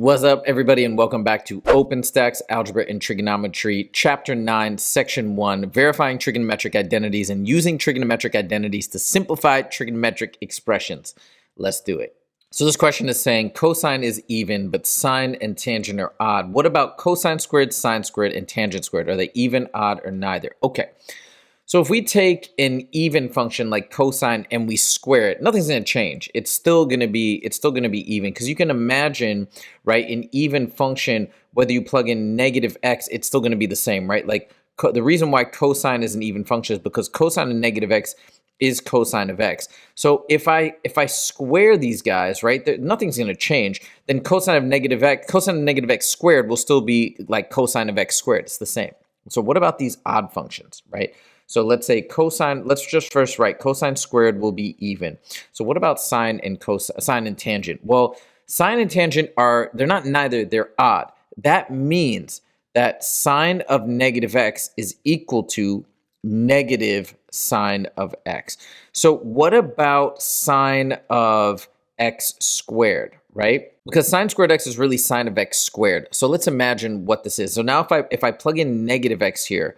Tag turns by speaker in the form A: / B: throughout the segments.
A: What's up, everybody, and welcome back to OpenStax Algebra and Trigonometry, Chapter 9, Section 1, Verifying Trigonometric Identities and Using Trigonometric Identities to Simplify Trigonometric Expressions. Let's do it. So this question is saying cosine is even, but sine and tangent are odd. What about cosine squared, sine squared, and tangent squared? Are they even, odd, or neither? Okay. So if we take an even function like cosine and we square it, nothing's going to change. It's still going to be even, because you can imagine, right, an even function, whether you plug in negative x, it's still going to be the same, right? Like the reason why cosine is an even function is because cosine of negative x is cosine of x. So if I square these guys, right, nothing's going to change. Then cosine of negative x squared will still be like cosine of x squared. It's the same. So what about these odd functions, right? So let's say cosine, let's just first write cosine squared will be even. So what about sine and tangent? Well, sine and tangent they're not neither, they're odd. That means that sine of negative x is equal to negative sine of x. So what about sine of x squared, right? Because sine squared x is really sine of x squared. So let's imagine what this is. So now if I plug in negative x here,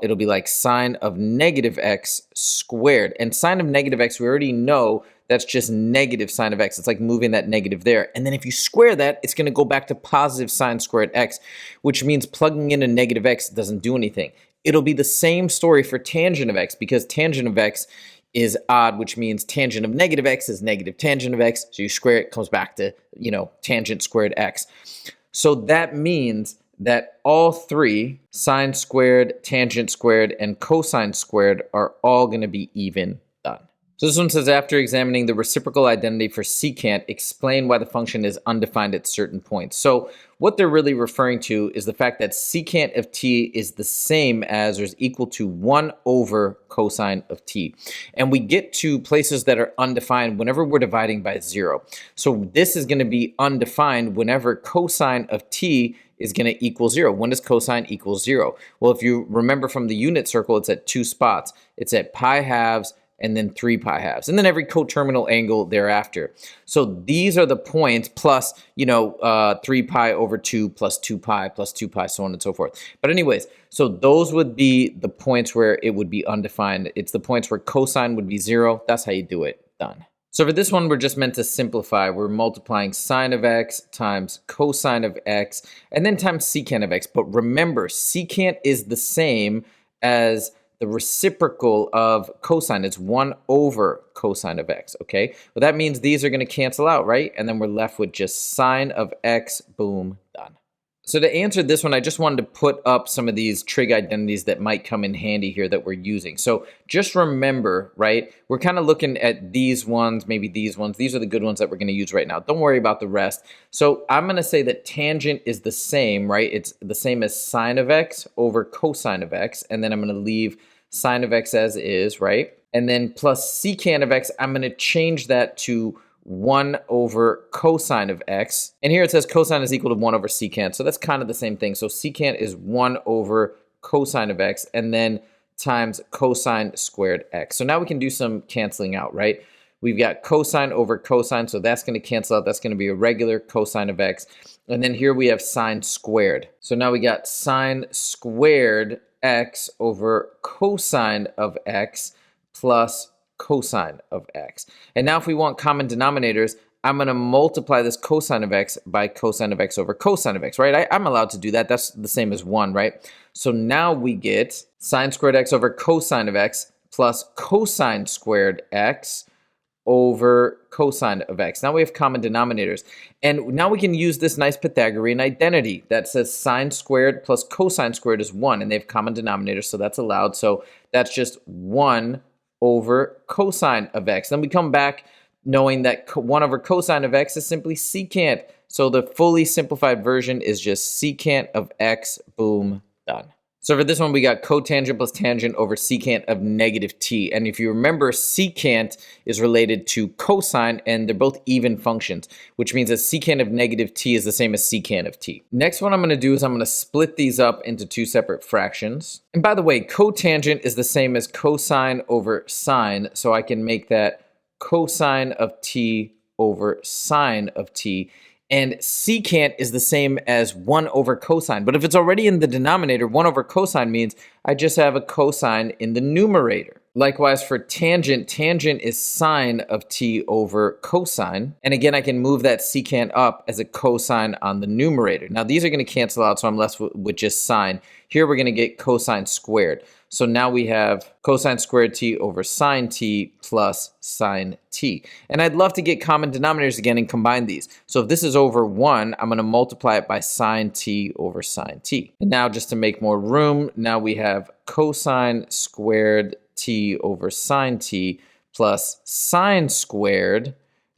A: it'll be like sine of negative x squared. And sine of negative x, we already know that's just negative sine of x. It's like moving that negative there. And then if you square that, it's going to go back to positive sine squared x, which means plugging in a negative x doesn't do anything. It'll be the same story for tangent of x, because tangent of x is odd, which means tangent of negative x is negative tangent of x. So you square it, comes back to, tangent squared x. So that means that all three, sine squared, tangent squared, and cosine squared, are all going to be even done. So this one says, after examining the reciprocal identity for secant, explain why the function is undefined at certain points. So what they're really referring to is the fact that secant of t is the same as or is equal to 1 over cosine of t. And we get to places that are undefined whenever we're dividing by 0. So this is going to be undefined whenever cosine of t is going to equal 0. When does cosine equal 0? Well, if you remember from the unit circle, it's at 2 spots. It's at pi halves and then 3 pi halves, and then every coterminal angle thereafter. So these are the points plus, 3 pi over 2 plus 2 pi, so on and so forth. But anyways, so those would be the points where it would be undefined. It's the points where cosine would be 0. That's how you do it. Done. So for this one, we're just meant to simplify. We're multiplying sine of x times cosine of x, and then times secant of x. But remember, secant is the same as the reciprocal of cosine. It's 1 over cosine of x, okay? Well, that means these are going to cancel out, right? And then we're left with just sine of x, boom, done. So to answer this one, I just wanted to put up some of these trig identities that might come in handy here that we're using. So just remember, right, we're kind of looking at these ones, maybe these ones. These are the good ones that we're going to use right now. Don't worry about the rest. So I'm going to say that tangent is the same, right? It's the same as sine of x over cosine of x. And then I'm going to leave sine of x as is, right? And then plus secant of x, I'm going to change that to 1 over cosine of x. And here it says cosine is equal to 1 over secant. So that's kind of the same thing. So secant is 1 over cosine of x and then times cosine squared x. So now we can do some canceling out, right? We've got cosine over cosine, so that's going to cancel out. That's going to be a regular cosine of x. And then here we have sine squared. So now we got sine squared x over cosine of x plus cosine of x. And now if we want common denominators, I'm going to multiply this cosine of x by cosine of x over cosine of x, right? I'm allowed to do that. That's the same as 1, right? So now we get sine squared x over cosine of x plus cosine squared x over cosine of x. Now we have common denominators. And now we can use this nice Pythagorean identity that says sine squared plus cosine squared is 1, and they have common denominators, so that's allowed. So that's just 1 over cosine of x. Then we come back knowing that 1 over cosine of x is simply secant. So the fully simplified version is just secant of x, boom, done. So for this one, we got cotangent plus tangent over secant of negative t. And if you remember, secant is related to cosine, and they're both even functions, which means that secant of negative t is the same as secant of t. Next one I'm going to do is I'm going to split these up into 2 separate fractions. And by the way, cotangent is the same as cosine over sine, so I can make that cosine of t over sine of t. And secant is the same as 1 over cosine. But if it's already in the denominator, 1 over cosine means I just have a cosine in the numerator. Likewise for tangent, tangent is sine of t over cosine. And again, I can move that secant up as a cosine on the numerator. Now these are going to cancel out, so I'm left with just sine. Here we're going to get cosine squared. So now we have cosine squared t over sine t plus sine t. And I'd love to get common denominators again and combine these. So if this is over 1, I'm going to multiply it by sine t over sine t. And now just to make more room, now we have cosine squared t over sine t plus sine squared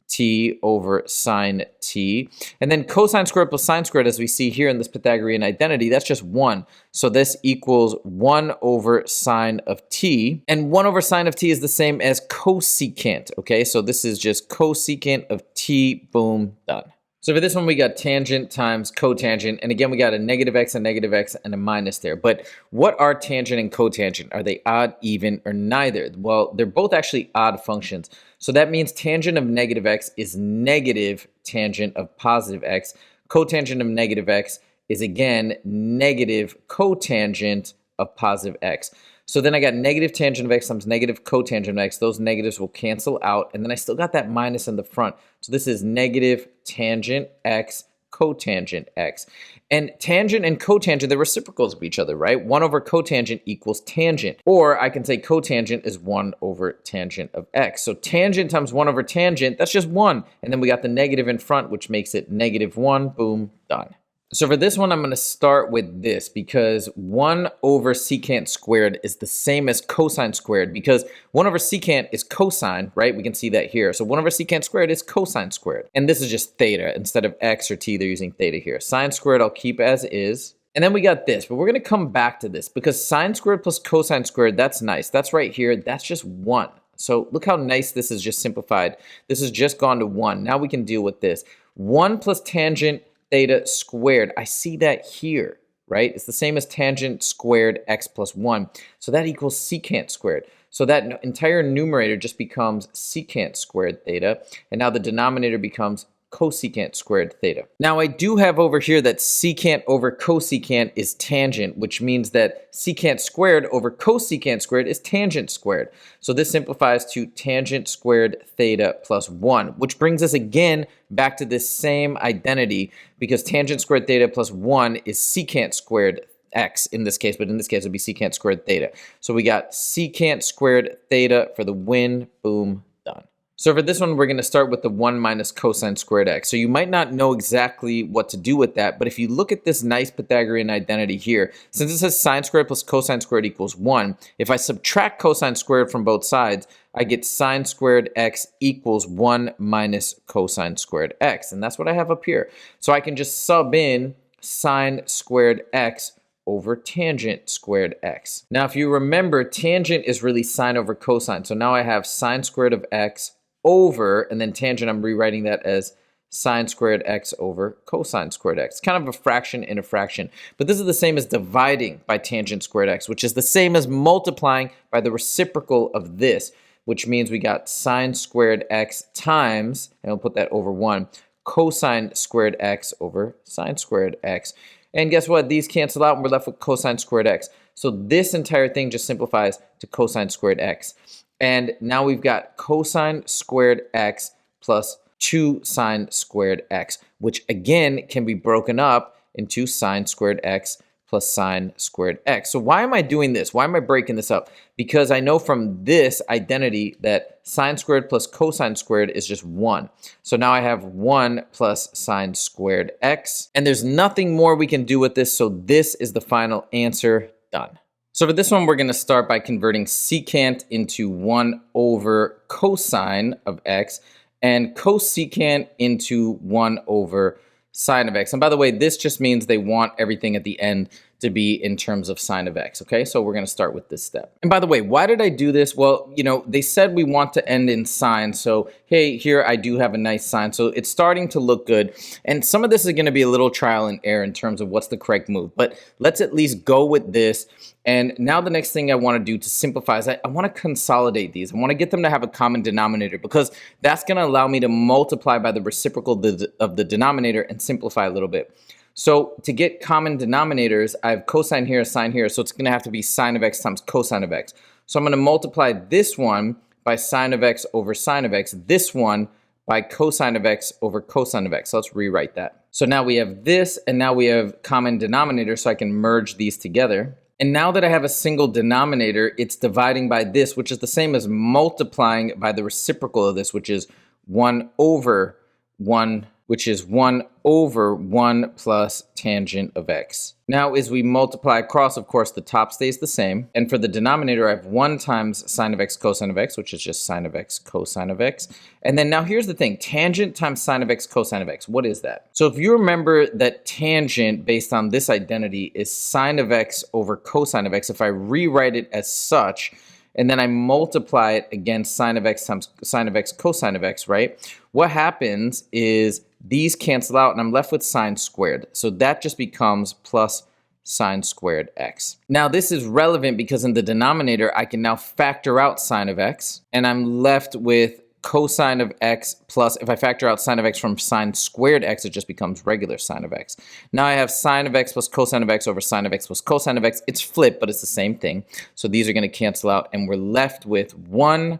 A: t over sine t. And then cosine squared plus sine squared, as we see here in this Pythagorean identity, that's just 1. So this equals 1 over sine of t. And 1 over sine of t is the same as cosecant, okay? So this is just cosecant of t, boom, done. So for this one, we got tangent times cotangent. And again, we got a negative x, and a minus there. But what are tangent and cotangent? Are they odd, even, or neither? Well, they're both actually odd functions. So that means tangent of negative x is negative tangent of positive x. Cotangent of negative x is, again, negative cotangent of positive x. So then I got negative tangent of x times negative cotangent of x. Those negatives will cancel out. And then I still got that minus in the front. So this is negative tangent x cotangent x. And tangent and cotangent, they're reciprocals of each other, right? 1 over cotangent equals tangent. Or I can say cotangent is 1 over tangent of x. So tangent times 1 over tangent, that's just 1. And then we got the negative in front, which makes it negative 1. Boom, done. So for this one, I'm going to start with this because 1 over secant squared is the same as cosine squared because 1 over secant is cosine, right? We can see that here. So 1 over secant squared is cosine squared. And this is just theta. Instead of x or t, they're using theta here. Sine squared I'll keep as is. And then we got this, but we're going to come back to this because sine squared plus cosine squared, that's nice. That's right here. That's just 1. So look how nice this is just simplified. This has just gone to 1. Now we can deal with this. 1 plus tangent theta squared. I see that here, right? It's the same as tangent squared x plus 1. So that equals secant squared. So that entire numerator just becomes secant squared theta. And now the denominator becomes cosecant squared theta. Now I do have over here that secant over cosecant is tangent, which means that secant squared over cosecant squared is tangent squared. So this simplifies to tangent squared theta plus 1, which brings us again back to this same identity because tangent squared theta plus 1 is secant squared x in this case, but in this case it would be secant squared theta. So we got secant squared theta for the win, boom, done. So for this one, we're going to start with the 1 minus cosine squared x. So you might not know exactly what to do with that, but if you look at this nice Pythagorean identity here, since it says sine squared plus cosine squared equals 1, if I subtract cosine squared from both sides, I get sine squared x equals 1 minus cosine squared x. And that's what I have up here. So I can just sub in sine squared x over tangent squared x. Now, if you remember, tangent is really sine over cosine. So now I have sine squared of x over, and then tangent, I'm rewriting that as sine squared x over cosine squared x. It's kind of a fraction in a fraction. But this is the same as dividing by tangent squared x, which is the same as multiplying by the reciprocal of this, which means we got sine squared x times, and I'll put that over 1, cosine squared x over sine squared x. And guess what? These cancel out, and we're left with cosine squared x. So this entire thing just simplifies to cosine squared x. And now we've got cosine squared x plus 2 sine squared x, which again can be broken up into sine squared x plus sine squared x. So why am I doing this? Why am I breaking this up? Because I know from this identity that sine squared plus cosine squared is just 1. So now I have 1 plus sine squared x. And there's nothing more we can do with this. So this is the final answer. Done. So for this one, we're going to start by converting secant into 1 over cosine of x and cosecant into 1 over sine of x. And by the way, this just means they want everything at the end to be in terms of sine of x, okay? So we're gonna start with this step. And by the way, why did I do this? Well, you know, they said we want to end in sine, so hey, here I do have a nice sine, so it's starting to look good. And some of this is gonna be a little trial and error in terms of what's the correct move, but let's at least go with this. And now the next thing I want to do to simplify is I want to consolidate these. I want to get them to have a common denominator, because that's going to allow me to multiply by the reciprocal of the denominator and simplify a little bit. So to get common denominators, I have cosine here, sine here, so it's going to have to be sine of x times cosine of x. So I'm going to multiply this one by sine of x over sine of x, this one by cosine of x over cosine of x. So let's rewrite that. So now we have this, and now we have common denominator, so I can merge these together. And now that I have a single denominator, it's dividing by this, which is the same as multiplying by the reciprocal of this, which is 1 over 1, which is 1 over 1 plus tangent of x. Now, as we multiply across, of course, the top stays the same. And for the denominator, I have 1 times sine of x cosine of x, which is just sine of x cosine of x. And then now here's the thing, tangent times sine of x cosine of x. What is that? So if you remember that tangent based on this identity is sine of x over cosine of x, if I rewrite it as such, and then I multiply it against sine of x times sine of x cosine of x, right? What happens is these cancel out and I'm left with sine squared. So that just becomes plus sine squared x. Now this is relevant because in the denominator, I can now factor out sine of x, and I'm left with cosine of x plus, if I factor out sine of x from sine squared x, it just becomes regular sine of x. Now I have sine of x plus cosine of x over sine of x plus cosine of x. It's flipped, but it's the same thing. So these are going to cancel out, and we're left with 1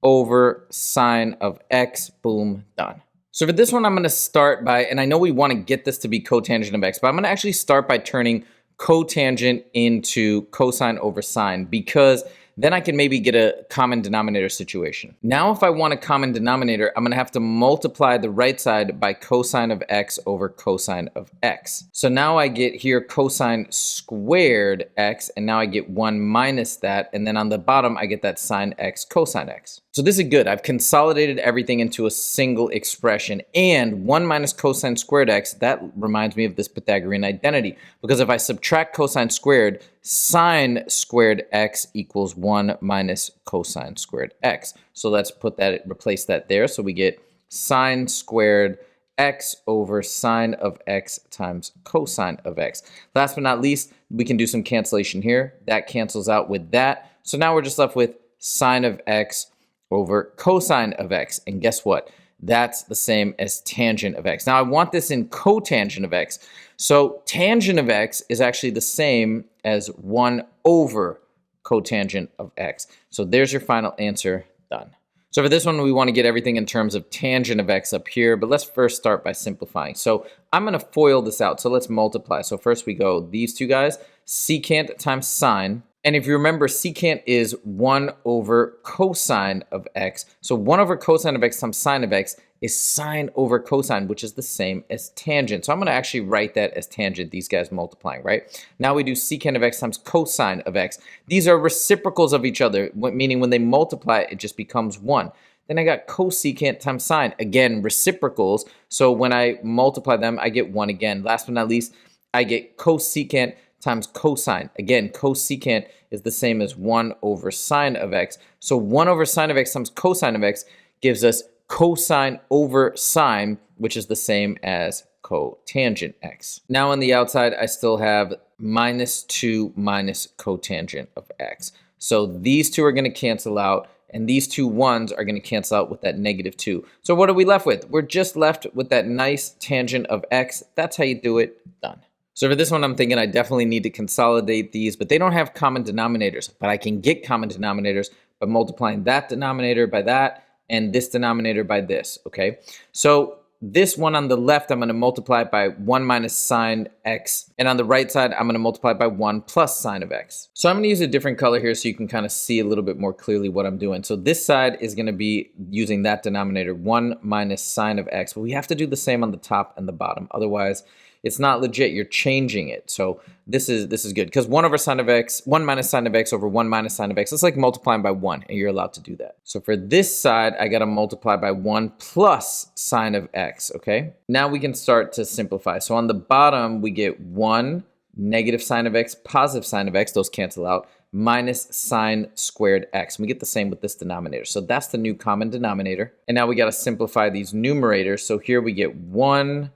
A: over sine of x. Boom, done. So for this one, I'm going to start by, and I know we want to get this to be cotangent of x, but I'm going to actually start by turning cotangent into cosine over sine, because then I can maybe get a common denominator situation. Now, if I want a common denominator, I'm going to have to multiply the right side by cosine of x over cosine of x. So now I get here cosine squared x, and now I get 1 minus that, and then on the bottom, I get that sine x cosine x. So this is good. I've consolidated everything into a single expression, and 1 minus cosine squared x, that reminds me of this Pythagorean identity, because if I subtract cosine squared, sine squared x equals 1 minus cosine squared x. So let's put that, replace that there. So we get sine squared x over sine of x times cosine of x. Last but not least, we can do some cancellation here. That cancels out with that. So now we're just left with sine of x over cosine of x. And guess what? That's the same as tangent of x. Now I want this in cotangent of x. So tangent of x is actually the same as 1 over cotangent of x. So there's your final answer, done. So for this one, we want to get everything in terms of tangent of x up here, but let's first start by simplifying. So I'm going to FOIL this out. So let's multiply. So first we go these two guys, secant times sine. And if you remember, secant is 1 over cosine of x. So 1 over cosine of x times sine of x is sine over cosine, which is the same as tangent. So I'm going to actually write that as tangent, these guys multiplying, right? Now we do secant of x times cosine of x. These are reciprocals of each other, meaning when they multiply, it just becomes 1. Then I got cosecant times sine, again, reciprocals. So when I multiply them, I get 1 again. Last but not least, I get cosecant times cosine. Again, cosecant is the same as 1 over sine of x. So 1 over sine of x times cosine of x gives us cosine over sine, which is the same as cotangent x. Now on the outside, I still have minus 2 minus cotangent of x. So these two are going to cancel out, and these two 1s are going to cancel out with that negative 2. So what are we left with? We're just left with that nice tangent of x. That's how you do it. Done. So for this one, I'm thinking I definitely need to consolidate these, but they don't have common denominators. But I can get common denominators by multiplying that denominator by that and this denominator by this, okay? So this one on the left, I'm going to multiply by 1 minus sine x. And on the right side, I'm going to multiply by 1 plus sine of x. So I'm going to use a different color here so you can kind of see a little bit more clearly what I'm doing. So this side is going to be using that denominator, 1 minus sine of x. But we have to do the same on the top and the bottom. Otherwise, it's not legit. You're changing it. So this is good, because 1 over sine of x, 1 minus sine of x over 1 minus sine of x, it's like multiplying by 1, and you're allowed to do that. So for this side, I got to multiply by 1 plus sine of x, okay? Now we can start to simplify. So on the bottom, we get 1 negative sine of x, positive sine of x, those cancel out, minus sine squared x. And we get the same with this denominator. So that's the new common denominator. And now we got to simplify these numerators. So here we get 1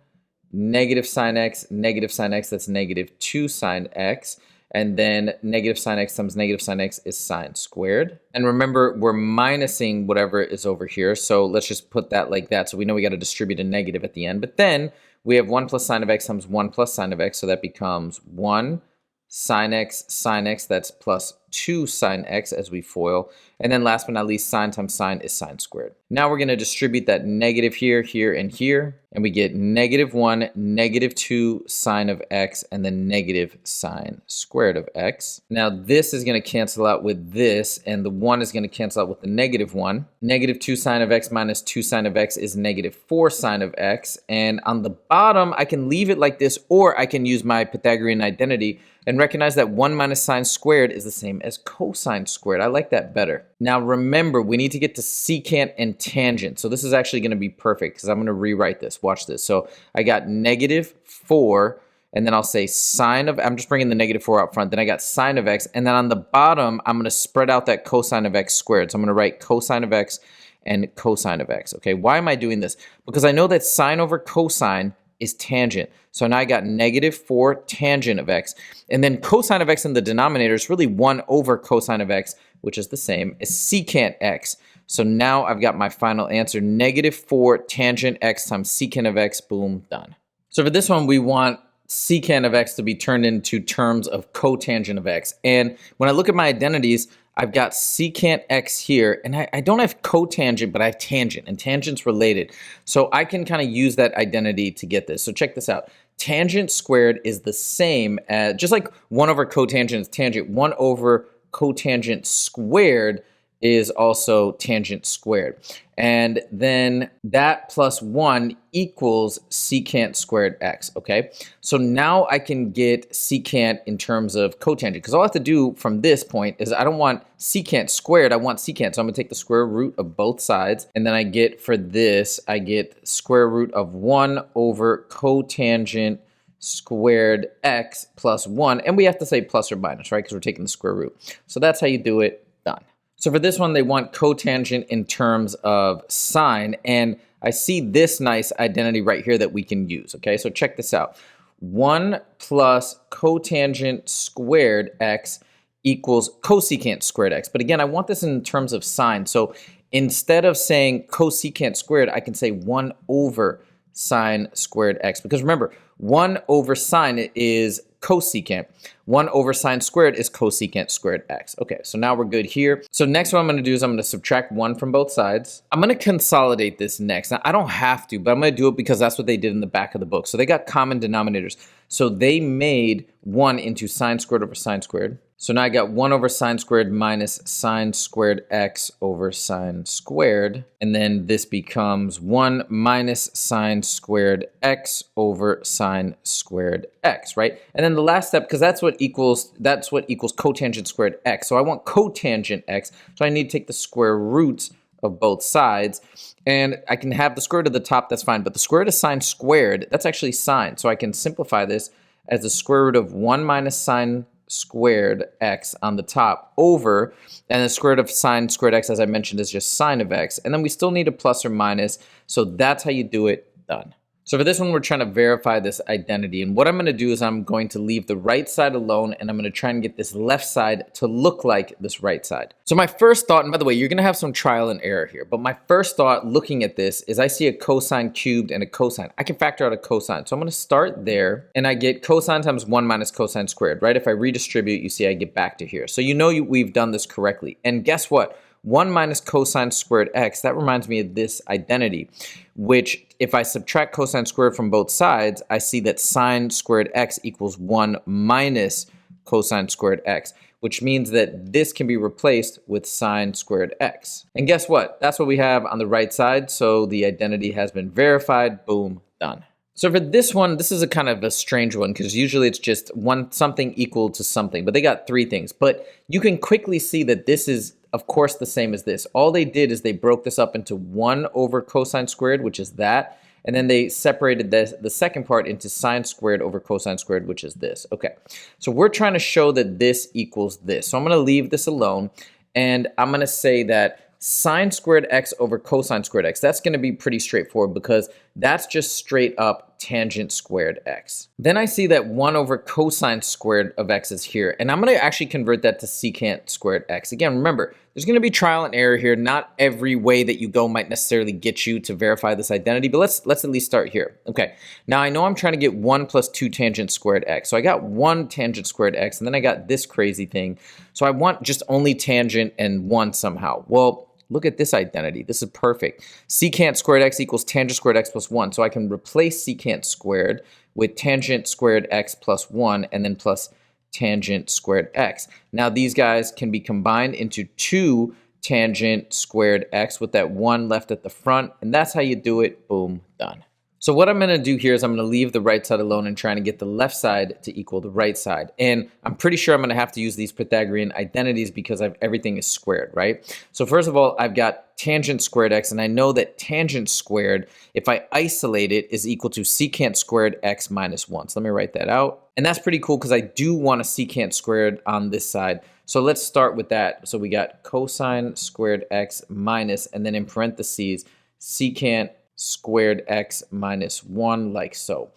A: negative sine x, that's negative 2 sine x. And then negative sine x times negative sine x is sine squared. And remember, we're minusing whatever is over here. So let's just put that like that. So we know we got to distribute a negative at the end. But then we have 1 plus sine of x times 1 plus sine of x. So that becomes 1 sine x, that's plus 2 sine x as we FOIL. And then last but not least, sine times sine is sine squared. Now we're going to distribute that negative here, here, and here. And we get negative 1, negative 2 sine of x, and then negative sine squared of x. Now this is going to cancel out with this, and the 1 is going to cancel out with the negative 1. Negative 2 sine of x minus 2 sine of x is negative 4 sine of x. And on the bottom, I can leave it like this, or I can use my Pythagorean identity and recognize that 1 minus sine squared is the same as cosine squared. I like that better. Now remember, we need to get to secant and tangent. So this is actually going to be perfect because I'm going to rewrite this. Watch this. So I got negative 4, and then I'll say sine of, I'm just bringing the negative 4 out front. Then I got sine of x, and then on the bottom, I'm going to spread out that cosine of x squared. So I'm going to write cosine of x and cosine of x. Okay, why am I doing this? Because I know that sine over cosine is tangent. So now I got negative 4 tangent of x. And then cosine of x in the denominator is really 1 over cosine of x, which is the same as secant x. So now I've got my final answer, negative 4 tangent x times secant of x, boom, done. So for this one, we want secant of x to be turned into terms of cotangent of x. And when I look at my identities, I've got secant x here, and I don't have cotangent, but I have tangent, and tangent's related. So I can kind of use that identity to get this. So check this out. Tangent squared is the same as, just like 1 over cotangent is tangent, 1 over cotangent squared is also tangent squared. And then that plus 1 equals secant squared x, okay? So now I can get secant in terms of cotangent, because all I have to do from this point is I don't want secant squared, I want secant. So I'm gonna take the square root of both sides, and then I get, for this, I get square root of 1 over cotangent squared x plus 1. And we have to say plus or minus, right? Because we're taking the square root. So that's how you do it, done. So for this one, they want cotangent in terms of sine, and I see this nice identity right here that we can use, okay? So check this out. 1 plus cotangent squared x equals cosecant squared x. But again, I want this in terms of sine. So instead of saying cosecant squared, I can say 1 over sine squared x. Because remember, 1 over sine is cosecant. 1 over sine squared is cosecant squared x. Okay, so now we're good here. So next what I'm going to do is I'm going to subtract 1 from both sides. I'm going to consolidate this next. Now, I don't have to, but I'm going to do it because that's what they did in the back of the book. So they got common denominators. So they made 1 into sine squared over sine squared. So now I got 1 over sine squared minus sine squared x over sine squared. And then this becomes 1 minus sine squared x over sine squared x, right? And then the last step, because that's what equals cotangent squared x. So I want cotangent x, so I need to take the square roots of both sides. And I can have the square root of the top, that's fine. But the square root of sine squared, that's actually sine. So I can simplify this as the square root of 1 minus sine squared x on the top over, and the square root of sine squared x, as I mentioned, is just sine of x. And then we still need a plus or minus. So that's how you do it, done. So for this one, we're trying to verify this identity. And what I'm going to do is I'm going to leave the right side alone, and I'm going to try and get this left side to look like this right side. So my first thought, and by the way, you're going to have some trial and error here, but my first thought looking at this is I see a cosine cubed and a cosine. I can factor out a cosine. So I'm going to start there, and I get cosine times 1 minus cosine squared, right? If I redistribute, you see I get back to here. So you know we've done this correctly. And guess what? 1 minus cosine squared x, that reminds me of this identity, which if I subtract cosine squared from both sides, I see that sine squared x equals 1 minus cosine squared x, which means that this can be replaced with sine squared x. And guess what? That's what we have on the right side, so the identity has been verified, boom, done. So for this one, this is a kind of a strange one because usually it's just something equal to something, but they got 3 things. But you can quickly see that this is, of course, the same as this. All they did is they broke this up into 1 over cosine squared, which is that, And then they separated the second part into sine squared over cosine squared, which is this. Okay, so we're trying to show that this equals this. So I'm going to leave this alone, and I'm going to say that sine squared x over cosine squared x, that's going to be pretty straightforward because that's just straight up tangent squared x. Then I see that 1 over cosine squared of x is here, and I'm going to actually convert that to secant squared x. Again, remember, there's going to be trial and error here. Not every way that you go might necessarily get you to verify this identity, but let's at least start here. Okay, now I know I'm trying to get 1 plus 2 tangent squared x. So I got 1 tangent squared x, and then I got this crazy thing. So I want just only tangent and 1 somehow. Well, look at this identity. This is perfect. Secant squared x equals tangent squared x plus 1. So I can replace secant squared with tangent squared x plus 1 and then plus tangent squared x. Now these guys can be combined into 2 tangent squared x with that 1 left at the front. And that's how you do it. Boom, done. So what I'm going to do here is I'm going to leave the right side alone and trying to get the left side to equal the right side. And I'm pretty sure I'm going to have to use these Pythagorean identities because everything is squared, right? So first of all, I've got tangent squared x, and I know that tangent squared, if I isolate it, is equal to secant squared x minus 1. So let me write that out. And that's pretty cool because I do want a secant squared on this side. So let's start with that. So we got cosine squared x minus, and then in parentheses, secant squared x minus 1, like so.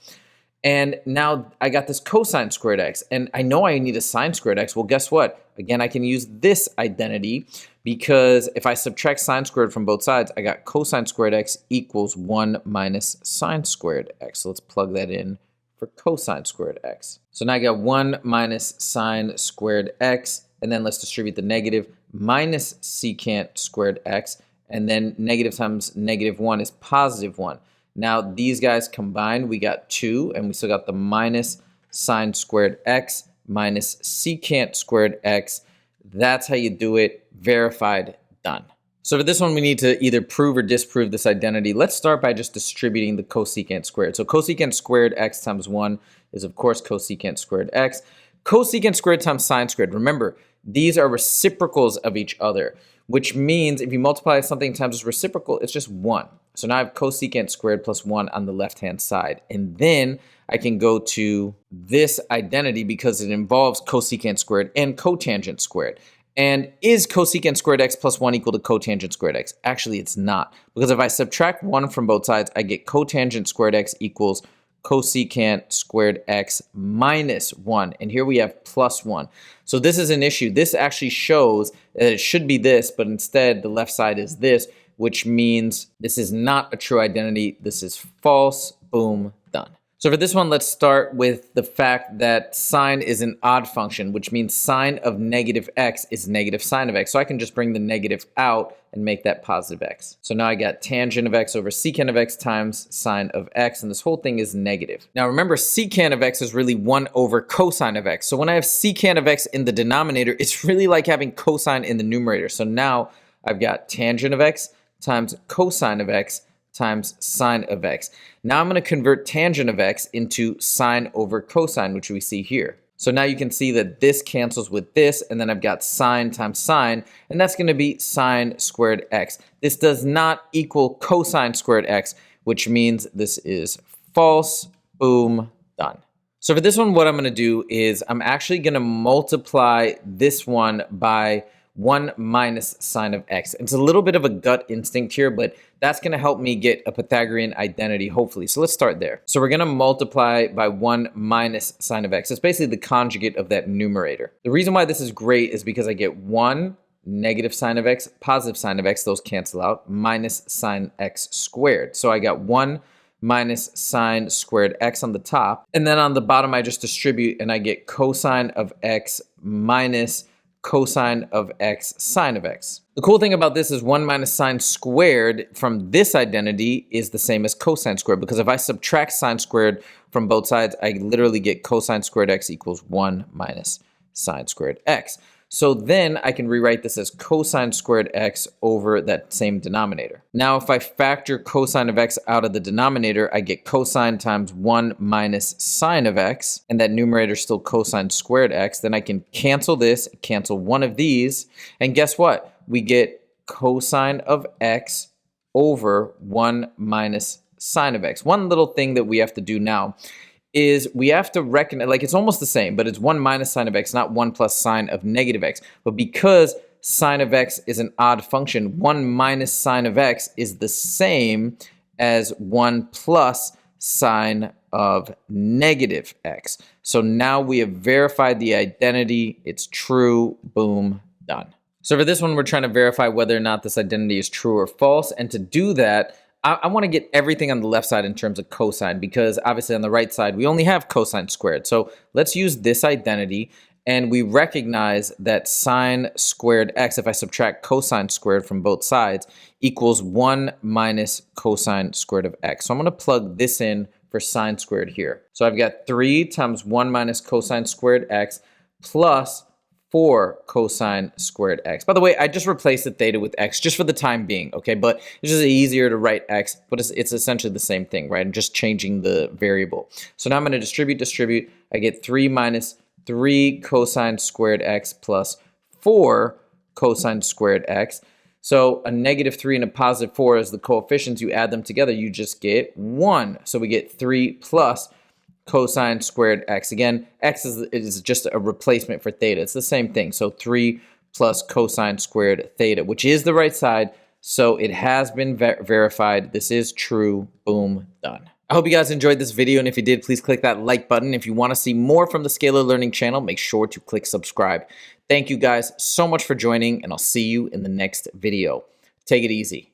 A: And now I got this cosine squared x, and I know I need a sine squared x. Well, guess what? Again, I can use this identity because if I subtract sine squared from both sides, I got cosine squared x equals 1 minus sine squared x. So let's plug that in for cosine squared x. So now I got 1 minus sine squared x, and then let's distribute the negative, minus secant squared x. And then negative times negative 1 is positive 1. Now these guys combined, we got 2, and we still got the minus sine squared x minus secant squared x. That's how you do it. Verified, done. So for this one, we need to either prove or disprove this identity. Let's start by just distributing the cosecant squared. So cosecant squared x times 1 is, of course, cosecant squared x. Cosecant squared times sine squared. Remember, these are reciprocals of each other, which means if you multiply something times its reciprocal, it's just 1. So now I have cosecant squared plus 1 on the left-hand side. And then I can go to this identity because it involves cosecant squared and cotangent squared. And is cosecant squared x plus 1 equal to cotangent squared x? Actually, it's not. Because if I subtract 1 from both sides, I get cotangent squared x equals cosecant squared x minus 1. And here we have plus 1. So this is an issue. This actually shows that it should be this, but instead the left side is this, which means this is not a true identity. This is false. Boom, done. So for this one, let's start with the fact that sine is an odd function, which means sine of negative x is negative sine of x. So I can just bring the negative out and make that positive x. So now I got tangent of x over secant of x times sine of x, and this whole thing is negative. Now remember, secant of x is really 1 over cosine of x. So when I have secant of x in the denominator, it's really like having cosine in the numerator. So now I've got tangent of x times cosine of x times sine of x. Now I'm going to convert tangent of x into sine over cosine, which we see here. So now you can see that this cancels with this, and then I've got sine times sine, and that's going to be sine squared x. This does not equal cosine squared x, which means this is false. Boom, done. So for this one, what I'm going to do is I'm actually going to multiply this one by 1 minus sine of x. It's a little bit of a gut instinct here, but that's going to help me get a Pythagorean identity, hopefully. So let's start there. So we're going to multiply by 1 minus sine of x. It's basically the conjugate of that numerator. The reason why this is great is because I get 1 negative sine of x, positive sine of x, those cancel out, minus sine x squared. So I got 1 minus sine squared x on the top. And then on the bottom, I just distribute, and I get cosine of x minus cosine of x sine of x. The cool thing about this is 1 minus sine squared from this identity is the same as cosine squared, because if I subtract sine squared from both sides, I literally get cosine squared x equals 1 minus sine squared x. So then I can rewrite this as cosine squared x over that same denominator. Now if I factor cosine of x out of the denominator, I get cosine times 1 minus sine of x, and that numerator is still cosine squared x. Then I can cancel this, cancel one of these, and guess what? We get cosine of x over 1 minus sine of x. One little thing that we have to do now is we have to recognize, like it's almost the same, but it's 1 minus sine of x, not 1 plus sine of negative x. But because sine of x is an odd function, 1 minus sine of x is the same as 1 plus sine of negative x. So now we have verified the identity. It's true. Boom. Done. So for this one, we're trying to verify whether or not this identity is true or false. And to do that, I want to get everything on the left side in terms of cosine, because obviously on the right side, we only have cosine squared. So let's use this identity, and we recognize that sine squared x, if I subtract cosine squared from both sides, equals 1 minus cosine squared of x. So I'm going to plug this in for sine squared here. So I've got 3 times 1 minus cosine squared x plus 4 cosine squared x. By the way, I just replaced the theta with x just for the time being, okay? But it's just easier to write x, but it's essentially the same thing, right? I'm just changing the variable. So now I'm going to distribute. I get 3 minus 3 cosine squared x plus 4 cosine squared x. So a negative 3 and a positive 4 is the coefficients. You add them together, you just get 1. So we get 3 plus cosine squared x. Again, x is just a replacement for theta. It's the same thing. So 3 plus cosine squared theta, which is the right side. So it has been verified. This is true. Boom, done. I hope you guys enjoyed this video, and if you did, please click that like button. If you want to see more from the Scalar Learning channel, make sure to click subscribe. Thank you guys so much for joining, and I'll see you in the next video. Take it easy.